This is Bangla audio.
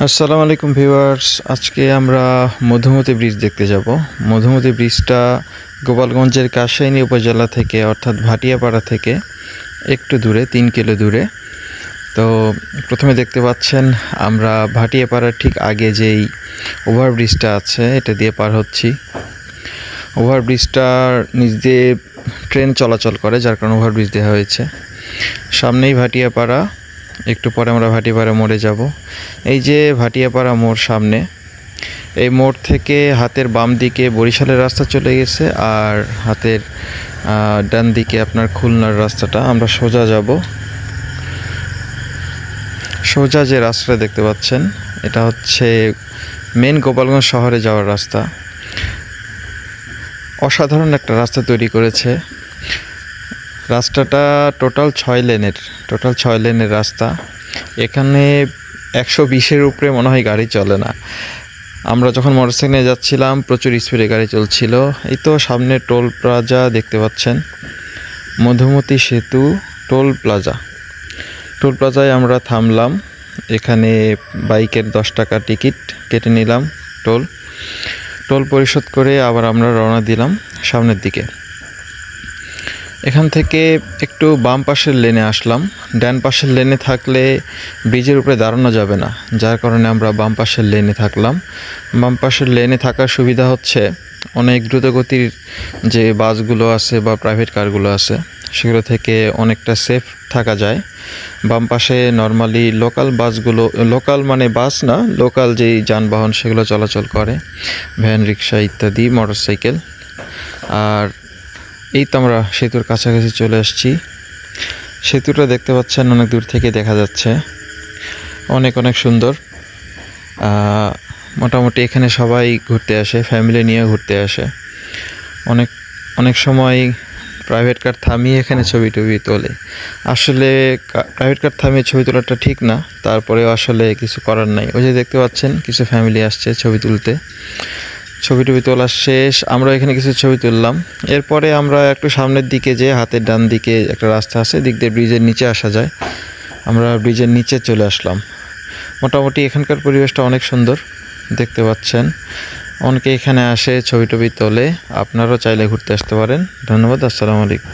আসসালামু আলাইকুম ভিউয়ার্স, আজকে আমরা মধুমতি ব্রিজ দেখতে যাব। মধুমতি ব্রিজটা গোপালগঞ্জের কাশাইনী উপজেলা থেকে অর্থাৎ ভাটিয়াপাড়া থেকে একটু দূরে 3 কিলো দূরে। তো প্রথমে দেখতে পাচ্ছেন আমরা ভাটিয়াপাড়ার ঠিক আগে যেই ওভারব্রিজটা আছে এটা দিয়ে পার হচ্ছি। ওভারব্রিজটার নিচ দিয়ে ট্রেন চলাচল করে, যার কারণে ওভারব্রিজ দেওয়া হয়েছে। সামনেই ভাটিয়াপাড়া, একটু পরে আমরা ভাটিয়াপাড়া মোড়ে যাব। এই যে ভাটিয়াপাড়া মোড় সামনে, এই মোড় থেকে হাতের বাম দিকে বরিশালের রাস্তা চলে গেছে, আর হাতের ডান দিকে আপনার খুলনার রাস্তাটা। আমরা সোজা যাব। সোজা যে রাস্তাটা দেখতে পাচ্ছেন এটা হচ্ছে মেন গোপালগঞ্জ শহরে যাওয়ার রাস্তা। অসাধারণ একটা রাস্তা তৈরি করেছে। রাস্তাটা টোটাল 6 লেনের রাস্তা। এখানে 120-এর উপরে মনে হয় গাড়ি চলে না। আমরা যখন মোটরসাইকেলে যাচ্ছিলাম প্রচুর স্পিডে গাড়ি চলছিল। এই তো সামনে টোল প্লাজা দেখতে পাচ্ছেন, মধুমতি সেতু টোল প্লাজায় আমরা থামলাম। এখানে বাইকের 10 টাকা টিকিট কেটে নিলাম। টোল পরিশোধ করে আবার আমরা রওনা দিলাম সামনের দিকে। এখান থেকে একটু বাম পাশের লেনে আসলাম। ডান পাশের লেনে থাকলে ব্রিজের উপরে দাঁড়ানো যাবে না, যার কারণে আমরা বাম পাশের লেনে থাকলাম। বাম পাশের লেনে থাকার সুবিধা হচ্ছে অনেক দ্রুতগতির যে বাসগুলো আছে বা প্রাইভেট কারগুলো আছে সেগুলো থেকে অনেকটা সেফ থাকা যায়। বাম পাশে নর্মালি লোকাল মানে বাস না, লোকাল যেই যানবাহন সেগুলো চলাচল করে, ভ্যান, রিক্সা ইত্যাদি, মোটরসাইকেল। আর এই তো আমরা সেতুর কাছাকাছি চলে আসছি। সেতুটা দেখতে পাচ্ছেন, অনেক দূর থেকে দেখা যাচ্ছে, অনেক সুন্দর। মোটামুটি এখানে সবাই ঘুরতে আসে, ফ্যামিলি নিয়ে ঘুরতে আসে। অনেক সময় প্রাইভেট কার থামিয়ে এখানে ছবি তোলে। আসলে প্রাইভেট কার থামিয়ে ছবি তোলাটা ঠিক না, তারপরেও আসলে কিছু করার নাই। ওই যে দেখতে পাচ্ছেন কিছু ফ্যামিলি আসছে ছবি তুলতে। ছবি তোলা শেষ, আমরা এখানে কিছু ছবি তুললাম। এরপরে আমরা একটু সামনের দিকে যে হাতের ডান দিকে একটা রাস্তা আছে, দিক দিয়ে ব্রিজের নিচে আসা যায়। আমরা ব্রিজের নিচে চলে আসলাম। মোটামুটি এখানকার পরিবেশটা অনেক সুন্দর দেখতে পাচ্ছেন। অনেকে এখানে আসে ছবি তোলে। আপনারাও চাইলে ঘুরতে আসতে পারেন। ধন্যবাদ। আসসালামু আলাইকুম।